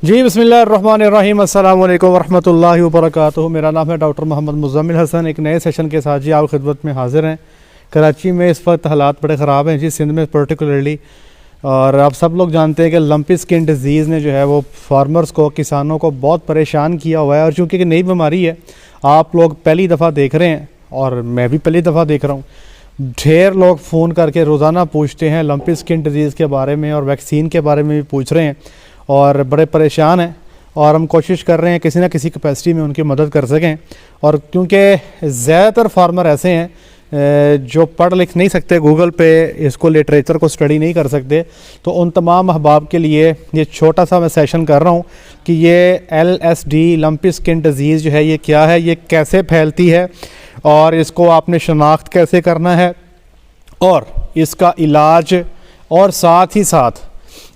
जी बिस्मिल्लाहिर्रहमानिर्रहीम अस्सलाम वालेकुम वरहमतुल्लाहि वबरकातुहू। मेरा नाम है डॉक्टर मोहम्मद मुज़म्मिल हसन। एक नए सेशन के साथ जी आप खिदमत में हाज़िर हैं। कराची में इस वक्त हालात बड़े ख़राब हैं जी, सिंध में पर्टिकुलरली। और आप सब लोग जानते हैं कि लंपी स्किन डिजीज़ ने जो है वो फार्मर्स को, किसानों को बहुत परेशान किया हुआ है। और चूँकि नई बीमारी है, आप लोग पहली दफ़ा देख रहे हैं और मैं भी पहली दफ़ा देख रहा हूँ। ढेर लोग फ़ोन करके रोज़ाना पूछते हैं लंपी स्किन डिजीज़ के बारे में और वैक्सीन के बारे में भी पूछ रहे हैं और बड़े परेशान हैं। और हम कोशिश कर रहे हैं किसी ना किसी कैपेसिटी में उनकी मदद कर सकें। और क्योंकि ज़्यादातर फार्मर ऐसे हैं जो पढ़ लिख नहीं सकते, गूगल पे इसको लिटरेचर को स्टडी नहीं कर सकते, तो उन तमाम अहबाब के लिए ये छोटा सा मैं सेशन कर रहा हूँ कि ये LSD लंपी स्किन डिजीज़ जो है ये क्या है, ये कैसे फैलती है और इसको आपने शनाख्त कैसे करना है और इसका इलाज, और साथ ही साथ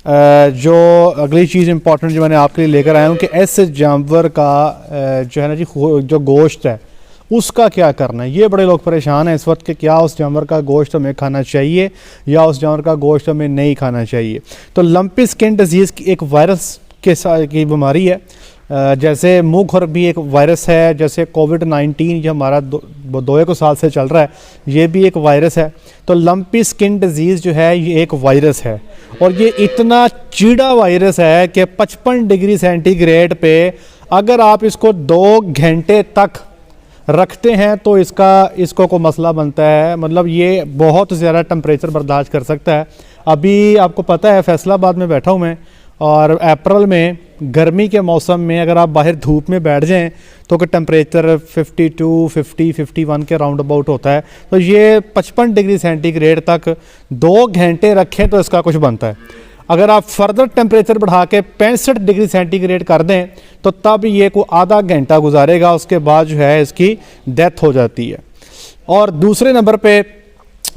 जो अगली चीज़ इंपॉर्टेंट जो मैंने आपके लिए लेकर आया हूँ कि ऐसे जानवर का जो है ना जी जो गोश्त है उसका क्या करना है। ये बड़े लोग परेशान हैं इस वक्त कि क्या उस जानवर का गोश्त हमें खाना चाहिए या उस जानवर का गोश्त हमें नहीं खाना चाहिए। तो लंपी स्किन डिजीज़ की एक वायरस के साथ की बीमारी है, जैसे मुँह खुर भी एक वायरस है, जैसे कोविड-19 जो हमारा 2 साल से चल रहा है ये भी एक वायरस है। तो लंपी स्किन डिजीज़ जो है ये एक वायरस है और ये इतना चीड़ा वायरस है कि 55 डिग्री सेंटीग्रेड पे अगर आप इसको 2 घंटे तक रखते हैं तो इसको कोई मसला बनता है। मतलब ये बहुत ज़्यादा टेम्परेचर बर्दाश्त कर सकता है। अभी आपको पता है फैसलाबाद में बैठा हूँ मैं, और अप्रैल में गर्मी के मौसम में अगर आप बाहर धूप में बैठ जाएं तो कि टेम्परेचर 52, 50, 51 के राउंड अबाउट होता है। तो ये 55 डिग्री सेंटीग्रेड तक 2 घंटे रखें तो इसका कुछ बनता है। अगर आप फर्दर टेम्परेचर बढ़ा के 65 डिग्री सेंटीग्रेड कर दें तो तब ये को आधा घंटा गुजारेगा, उसके बाद जो है इसकी डेथ हो जाती है। और दूसरे नंबर पे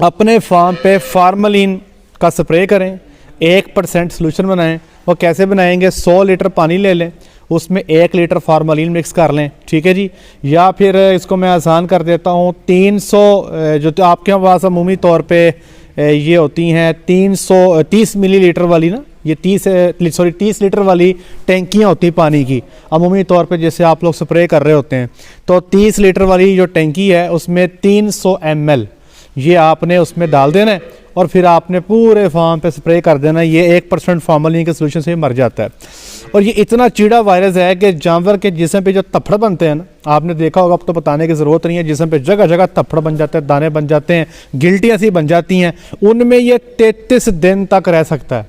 अपने फार्म पे फार्मलिन का स्प्रे करें, 1% सोल्यूशन बनाएं। वो कैसे बनाएंगे, 100 लीटर पानी ले लें, उसमें 1 लीटर फार्मलिन मिक्स कर लें, ठीक है जी। या फिर इसको मैं आसान कर देता हूँ, 300 जो आपके पास अमूमी तौर पे ये होती हैं 330 मिलीलीटर वाली ना, ये 30 लीटर वाली टैंकियाँ होती हैं पानी की अमूमी तौर पे, जैसे आप लोग स्प्रे कर रहे होते हैं। तो 30 लीटर वाली जो टैंकी है उसमें 300 ml ये आपने उसमें डाल देना है और फिर आपने पूरे फार्म पे स्प्रे कर देना है। ये 1% फार्मलिन के सोल्यूशन से मर जाता है। और ये इतना चीड़ा वायरस है कि जानवर के जिस्म पे जो तफड़ बनते हैं ना, आपने देखा होगा, अब तो बताने की ज़रूरत नहीं है, जिस्म पे जगह जगह तफड़ बन जाते हैं, दाने बन जाते हैं, गिल्टियाँ सी बन जाती हैं, उनमें ये 33 दिन तक रह सकता है,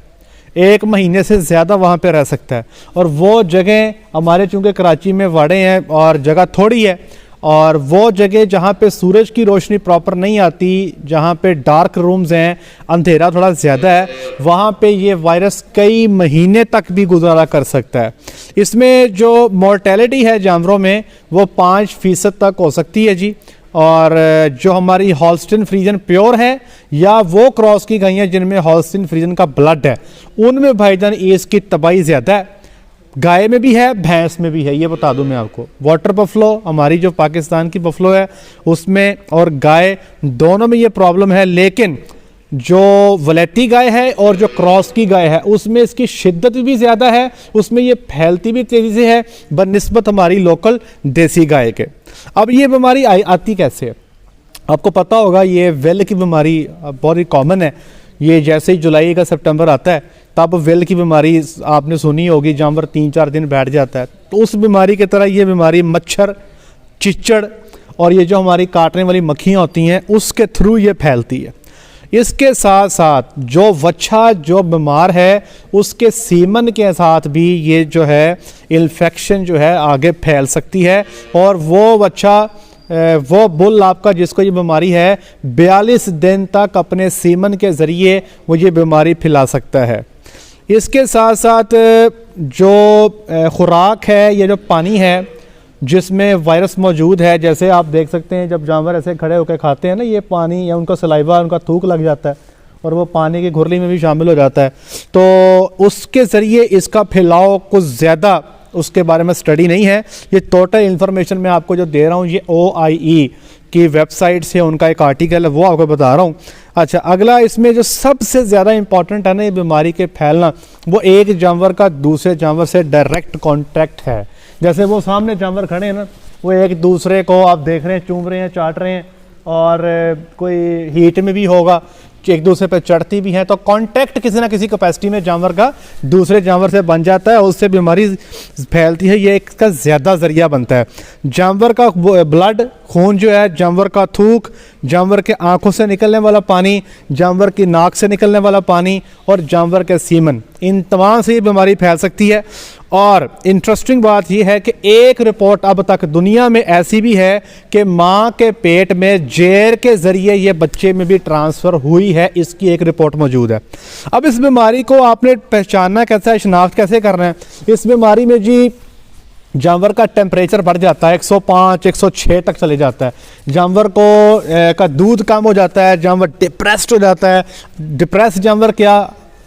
1 महीने से ज़्यादा वहाँ पे रह सकता है। और वो जगह हमारे चूँकि कराची में वाड़े हैं और जगह थोड़ी है, और वो जगह जहाँ पे सूरज की रोशनी प्रॉपर नहीं आती, जहाँ पे डार्क रूम्स हैं, अंधेरा थोड़ा ज़्यादा है, वहाँ पे ये वायरस कई महीने तक भी गुजारा कर सकता है। इसमें जो मोर्टेलिटी है जानवरों में वो 5% तक हो सकती है जी। और जो हमारी हॉल्स्टीन फ्रीजन प्योर है या वो क्रॉस की गायें जिनमें हॉल्स्टीन फ्रीजन का ब्लड है, उनमें भाईजान इसकी तबाही ज़्यादा है। गाय में भी है, भैंस में भी है, ये बता दूं मैं आपको। वाटर बफलो हमारी जो पाकिस्तान की बफलो है उसमें और गाय दोनों में ये प्रॉब्लम है, लेकिन जो वलैती गाय है और जो क्रॉस की गाय है उसमें इसकी शिद्दत भी ज़्यादा है, उसमें ये फैलती भी तेज़ी से है बनिस्बत हमारी लोकल देसी गाय के। अब ये बीमारी आती कैसे है आपको पता होगा, ये वेल की बीमारी बहुत ही कॉमन है। ये जैसे ही जुलाई का सितंबर आता है तब वेल की बीमारी आपने सुनी होगी, जानवर 3-4 दिन बैठ जाता है। तो उस बीमारी की तरह ये बीमारी मच्छर, चिचड़ और ये जो हमारी काटने वाली मक्खियाँ होती हैं उसके थ्रू ये फैलती है। इसके साथ साथ जो वच्छा जो बीमार है उसके सीमन के साथ भी ये जो है इन्फेक्शन जो है आगे फैल सकती है। और वो वच्छा वो बुल आपका जिसको ये बीमारी है 42 दिन तक अपने सीमन के ज़रिए वो ये बीमारी फैला सकता है। इसके साथ साथ जो खुराक है, ये जो पानी है जिसमें वायरस मौजूद है, जैसे आप देख सकते हैं जब जानवर ऐसे खड़े होकर खाते हैं ना ये पानी, या उनका सलाइवा, उनका थूक लग जाता है और वो पानी की घुरली में भी शामिल हो जाता है, तो उसके ज़रिए इसका फैलाव कुछ ज़्यादा उसके बारे में स्टडी नहीं है। ये टोटल इन्फॉर्मेशन मैं आपको जो दे रहा हूँ ये OIE की वेबसाइट से उनका एक आर्टिकल है, वो आपको बता रहा हूँ। अच्छा, अगला इसमें जो सबसे ज़्यादा इंपॉर्टेंट है ना ये बीमारी के फैलना, वो एक जानवर का दूसरे जानवर से डायरेक्ट कॉन्टैक्ट है। जैसे वो सामने जानवर खड़े हैं ना, वो एक दूसरे को आप देख रहे हैं, चूम रहे हैं, चाट रहे हैं, और कोई हीट में भी होगा, एक दूसरे पे चढ़ती भी हैं, तो कांटेक्ट किसी ना किसी कैपेसिटी में जानवर का दूसरे जानवर से बन जाता है, उससे बीमारी फैलती है। ये इसका ज़्यादा ज़रिया बनता है। जानवर का ब्लड, खून जो है, जानवर का थूक, जानवर के आंखों से निकलने वाला पानी, जानवर की नाक से निकलने वाला पानी और जानवर के सीमन, इन तमाम से ये बीमारी फैल सकती है। और इंटरेस्टिंग बात यह है कि एक रिपोर्ट अब तक दुनिया में ऐसी भी है कि माँ के पेट में जेर के ज़रिए ये बच्चे में भी ट्रांसफ़र हुई है, इसकी एक रिपोर्ट मौजूद है। अब इस बीमारी को आपने पहचानना कैसा है, शनाख्त कैसे करना है? इस बीमारी में जी जानवर का टेम्परेचर बढ़ जाता है, 105 106 तक चले जाता है, जानवर को का दूध कम हो जाता है, जानवर डिप्रेस्ड हो जाता है। डिप्रेस जानवर क्या,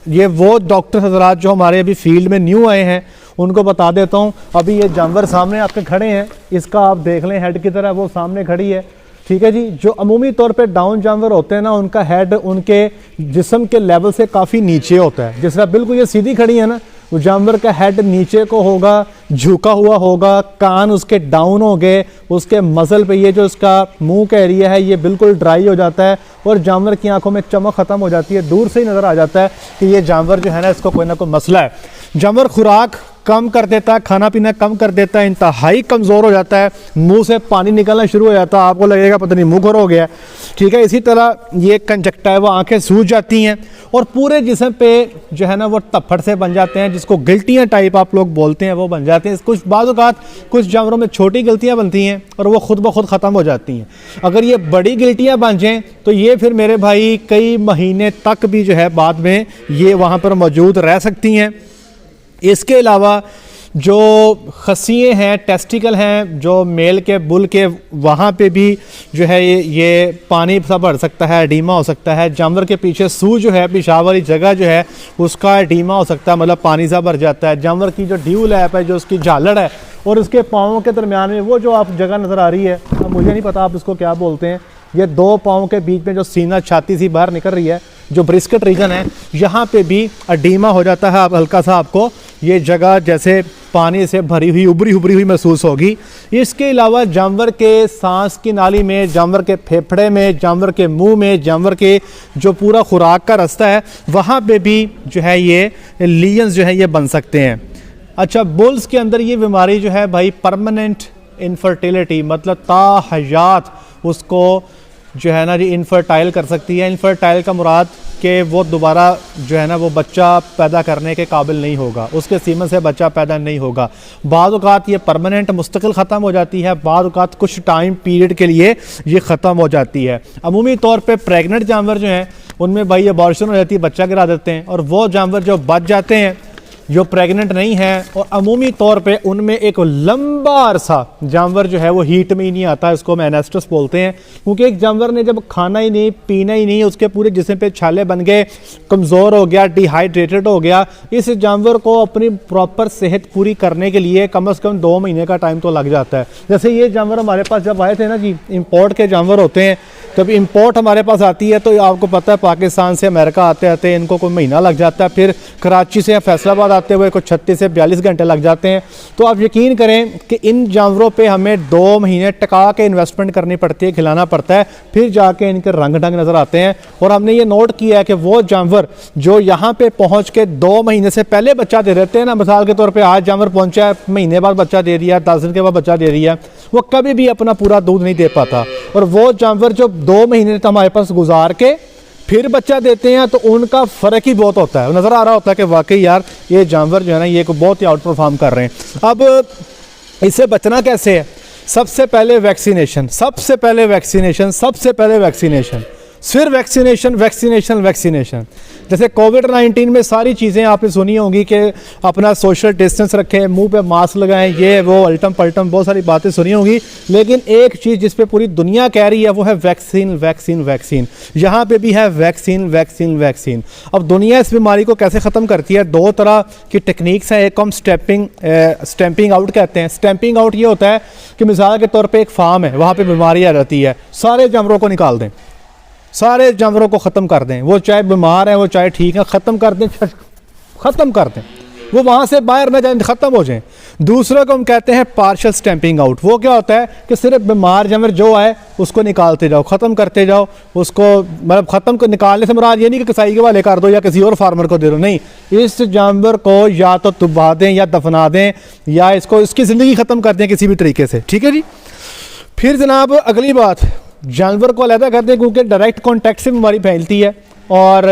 ये वो डॉक्टर हजरात जो हमारे अभी फील्ड में न्यू आए हैं उनको बता देता हूँ। अभी ये जानवर सामने आपके खड़े हैं, इसका आप देख लें हेड की तरह, वो सामने खड़ी है, ठीक है जी। जो अमूमी तौर पे डाउन जानवर होते हैं ना, उनका हेड उनके जिस्म के लेवल से काफ़ी नीचे होता है। जिस तरह बिल्कुल ये सीधी खड़ी है ना, वो जानवर का हेड नीचे को होगा, झुका हुआ होगा, कान उसके डाउन हो गए, उसके मसल पे ये जो इसका मुंह का एरिया है ये बिल्कुल ड्राई हो जाता है और जानवर की आंखों में चमक ख़त्म हो जाती है। दूर से ही नज़र आ जाता है कि ये जानवर जो है ना, इसको कोई ना कोई मसला है। जानवर खुराक कम कर देता है, खाना पीना कम कर देता है, इंतहाई कमज़ोर हो जाता है, मुंह से पानी निकलना शुरू हो जाता है, आपको लगेगा पता नहीं मुंह खर हो गया, ठीक है। इसी तरह ये कंजक्टिवा, आंखें सूज जाती हैं और पूरे जिस्म पे जो है ना वो तप्पड़ से बन जाते हैं, जिसको गिल्टियाँ टाइप आप लोग बोलते हैं, वो बन जाते हैं। कुछ बाज़ औक़ात कुछ जानवरों में छोटी गिल्टियाँ बनती हैं और वो खुद ब खुद ख़त्म हो जाती हैं। अगर ये बड़ी गिल्टियाँ बन जाएँ तो ये फिर मेरे भाई कई महीने तक भी जो है बाद में ये वहाँ पर मौजूद रह सकती हैं। इसके अलावा जो खसिए हैं, टेस्टिकल हैं, जो मेल के बुल के, वहाँ पे भी जो है ये पानी सा भर सकता है, एडीमा हो सकता है। जानवर के पीछे सूज जो है, पेशाब वाली जगह जो है, उसका एडीमा हो सकता है, मतलब पानी सा भर जाता है। जानवर की जो ड्यू लैप है, जो उसकी झालड़ है, और उसके पाँव के दरमियान में वो जो आप जगह नज़र आ रही है, अब मुझे नहीं पता आप इसको क्या बोलते हैं, ये दो पाँव के बीच में जो सीना छाती सी बाहर निकल रही है, जो ब्रिस्केट रीजन है, यहाँ पे भी एडीमा हो जाता है। आप हल्का सा आपको ये जगह जैसे पानी से भरी हुई, उभरी हुई महसूस होगी। इसके अलावा जानवर के सांस की नाली में, जानवर के फेफड़े में, जानवर के मुंह में, जानवर के जो पूरा खुराक का रास्ता है, वहाँ पे भी जो है ये लीजन्स जो है ये बन सकते हैं। अच्छा, बुल्स के अंदर ये बीमारी जो है भाई परमानेंट इनफर्टिलिटी, मतलब ताहयात उसको जो है ना जी इनफर्टाइल कर सकती है। इनफर्टाइल का मुराद कि वो दोबारा जो है ना वो बच्चा पैदा करने के काबिल नहीं होगा, उसके सीमन से बच्चा पैदा नहीं होगा। बाद औक़ात ये परमानेंट मुस्तकिल ख़त्म हो जाती है, बाद औक़ात कुछ टाइम पीरियड के लिए ये ख़त्म हो जाती है। अमूमी तौर पे प्रेग्नेंट जानवर जो हैं उनमें भाई अबॉर्शन हो जाती है, बच्चा गिरा देते हैं, और वो जानवर जो बच जाते हैं जो प्रेग्नेंट नहीं है, और अमूमी तौर पे उनमें एक लंबा अरसा जानवर जो है वो हीट में ही नहीं आता, इसको हम एनेस्टस बोलते हैं। क्योंकि एक जानवर ने जब खाना ही नहीं, पीना ही नहीं, उसके पूरे जिस्म पे छाले बन गए, कमज़ोर हो गया, डिहाइड्रेटेड हो गया, इस जानवर को अपनी प्रॉपर सेहत पूरी करने के लिए कम से कम 2 महीने का टाइम तो लग जाता है। जैसे ये जानवर हमारे पास जब आए थे ना जी, इम्पोर्ट के जानवर होते हैं, जब इम्पोर्ट हमारे पास आती है तो आपको पता है पाकिस्तान से अमेरिका आते आते इनको कोई महीना लग जाता है, फिर कराची से फैसलाबाद आते हुए कुछ 36 से 42 घंटे लग जाते हैं। तो आप यकीन करें कि इन जानवरों पे हमें 2 महीने टिका के इन्वेस्टमेंट करनी पड़ती है, खिलाना पड़ता है, फिर जाके इनके रंग ढंग नज़र आते हैं। और हमने ये नोट किया है कि वो जानवर जो यहाँ पे पहुँच के 2 महीने से पहले बच्चा दे देते हैं ना, मिसाल के तौर पर आज जानवर पहुँचा है, महीने बाद बच्चा दे दिया, 10 दिन के बाद बच्चा दे दिया, वो कभी भी अपना पूरा दूध नहीं दे पाता। और वो जानवर जो 2 महीने तो हमारे पास गुजार के फिर बच्चा देते हैं, तो उनका फ़र्क ही बहुत होता है। नज़र आ रहा होता है कि वाकई यार ये जानवर जो है ना ये को बहुत ही आउट परफॉर्म कर रहे हैं। अब इससे बचना कैसे है? सबसे पहले वैक्सीनेशन, सबसे पहले वैक्सीनेशन। फिर वैक्सीनेशन वैक्सीनेशन वैक्सीनेशन। जैसे कोविड-19 में सारी चीज़ें आपने सुनी होंगी कि अपना सोशल डिस्टेंस रखें, मुंह पे मास्क लगाएं, ये वो अल्टम पल्टम बहुत सारी बातें सुनी होंगी, लेकिन एक चीज़ जिस पे पूरी दुनिया कह रही है वो है वैक्सीन वैक्सीन वैक्सीन। यहाँ पे भी है वैक्सीन वैक्सीन वैक्सीन। अब दुनिया इस बीमारी को कैसे ख़त्म करती है? दो तरह की टेक्निक्स हैं। एक को हम स्टैंपिंग आउट कहते हैं। स्टैंपिंग आउट ये होता है कि मिसाल के तौर पे एक फार्म है, वहाँ पे बीमारी आ जाती है, सारे जानवरों को निकाल दें, सारे जानवरों को ख़त्म कर दें, वो चाहे बीमार हैं वो चाहे ठीक हैं, ख़त्म कर दें, ख़त्म कर दें, वो वहाँ से बाहर न जाए, ख़त्म हो जाएं। दूसरे को हम कहते हैं पार्शल स्टैंपिंग आउट। वो क्या होता है कि सिर्फ बीमार जानवर जो आए उसको निकालते जाओ, ख़त्म करते जाओ उसको, मतलब ख़त्म को निकालने से मुराद ये नहीं कि कसाई के वाले कर दो या किसी और फार्मर को दे दो, नहीं, इस जानवर को या तो दबा दें या दफना दें या इसको इसकी ज़िंदगी ख़त्म कर दें किसी भी तरीके से, ठीक है जी। फिर जनाब अगली बात, जानवर को अलहदा कर दें क्योंकि डायरेक्ट कॉन्टैक्ट से बीमारी फैलती है और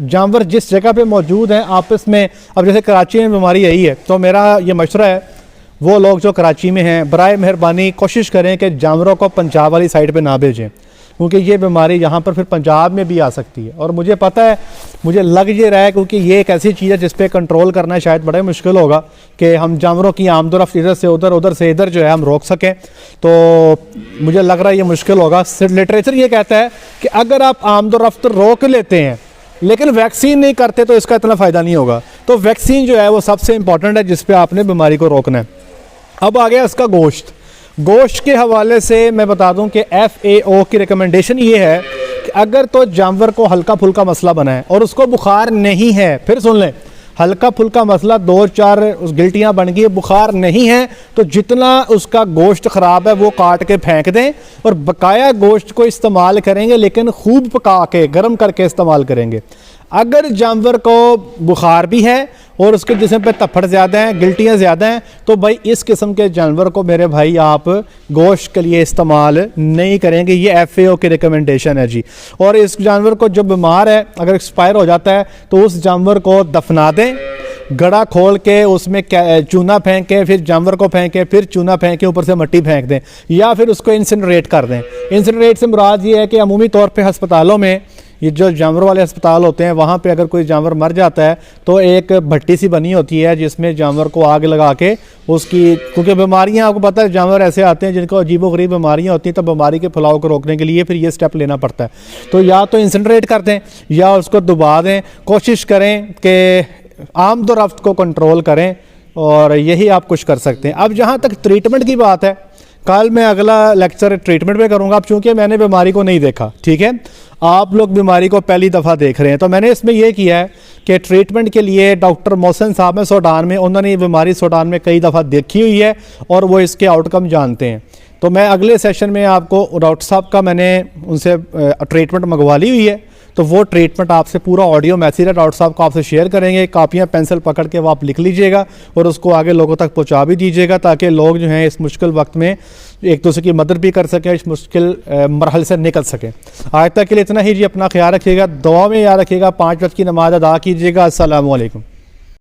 जानवर जिस जगह पे मौजूद हैं आपस में, अब जैसे कराची में बीमारी आई है तो मेरा ये मशवरा है वो लोग जो कराची में हैं बराए मेहरबानी कोशिश करें कि जानवरों को पंजाब वाली साइड पे ना भेजें, क्योंकि ये बीमारी यहाँ पर फिर पंजाब में भी आ सकती है। और मुझे पता है, मुझे लग ये रहा है क्योंकि ये एक ऐसी चीज़ है जिस पे कंट्रोल करना शायद बड़ा मुश्किल होगा कि हम जानवरों की आमदोरफ्त इधर से उधर, उधर से इधर जो है हम रोक सकें, तो मुझे लग रहा है ये मुश्किल होगा। लिटरेचर ये कहता है कि अगर आप आमदोरफ्त रोक लेते हैं लेकिन वैक्सीन नहीं करते तो इसका इतना फ़ायदा नहीं होगा। तो वैक्सीन जो है वो सबसे इंपॉर्टेंट है जिस पे आपने बीमारी को रोकना है। अब आ गया इसका गोश्त। गोश्त के हवाले से मैं बता दूं कि FAO की रिकमेंडेशन ये है कि अगर तो जानवर को हल्का फुल्का मसला बना है और उसको बुखार नहीं है, फिर सुन लें, हल्का फुल्का मसला 2-4 गिल्टियाँ बन गई, बुखार नहीं है, तो जितना उसका गोश्त ख़राब है वो काट के फेंक दें और बकाया गोश्त को इस्तेमाल करेंगे, लेकिन खूब पका के गर्म करके इस्तेमाल करेंगे। अगर जानवर को बुखार भी है और उसके जिस्म पे तफड़ ज़्यादा हैं, गिल्टियाँ ज़्यादा हैं, तो भाई इस किस्म के जानवर को मेरे भाई आप गोश्त के लिए इस्तेमाल नहीं करेंगे। ये FAO की रिकमेंडेशन है जी। और इस जानवर को जो बीमार है अगर एक्सपायर हो जाता है तो उस जानवर को दफना दें, गड़ा खोल के उसमें चूना फेंक के फिर जानवर को फेंके, फिर चूना फेंक के ऊपर से मिट्टी फेंक दें, या फिर उसको इंसिनरेट कर दें। इंसिनरेट से मुराद ये है कि अमूमी तौर पे हस्पतालों में, ये जो जानवर वाले अस्पताल होते हैं वहाँ पे अगर कोई जानवर मर जाता है तो एक भट्टी सी बनी होती है जिसमें जानवर को आग लगा के उसकी, क्योंकि बीमारियाँ आपको पता है जानवर ऐसे आते हैं जिनको अजीबोगरीब बीमारियाँ होती हैं, तो बीमारी के फैलाव को रोकने के लिए फिर ये स्टेप लेना पड़ता है। तो या तो इंसिनरेट कर दें या उसको दबा दें, कोशिश करें कि आमदोरफ्त को कंट्रोल करें, और यही आप कुछ कर सकते हैं। अब जहाँ तक ट्रीटमेंट की बात है, कल मैं अगला लेक्चर ट्रीटमेंट पे करूँगा। अब चूँकि मैंने बीमारी को नहीं देखा, ठीक है, आप लोग बीमारी को पहली दफ़ा देख रहे हैं, तो मैंने इसमें यह किया है कि ट्रीटमेंट के लिए डॉक्टर मोहसिन साहब हैं सूडान में, उन्होंने ये बीमारी सूडान में कई दफ़ा देखी हुई है और वो इसके आउटकम जानते हैं। तो मैं अगले सेशन में आपको डॉक्टर साहब का मैंने उनसे ट्रीटमेंट मंगवा ली हुई है, तो वो ट्रीटमेंट आपसे पूरा ऑडियो मैसेज है डॉक्टर साहब को आपसे शेयर करेंगे। कापियाँ पेंसिल पकड़ के वो आप लिख लीजिएगा और उसको आगे लोगों तक पहुंचा भी दीजिएगा, ताकि लोग जो हैं इस मुश्किल वक्त में एक दूसरे की मदद भी कर सकें, इस मुश्किल मरहल से निकल सकें। आज तक के लिए इतना ही जी, अपना ख्याल रखिएगा, दुआ में याद रखिएगा, 5 वक्त की नमाज अदा कीजिएगा। अस्सलामु अलैकुम।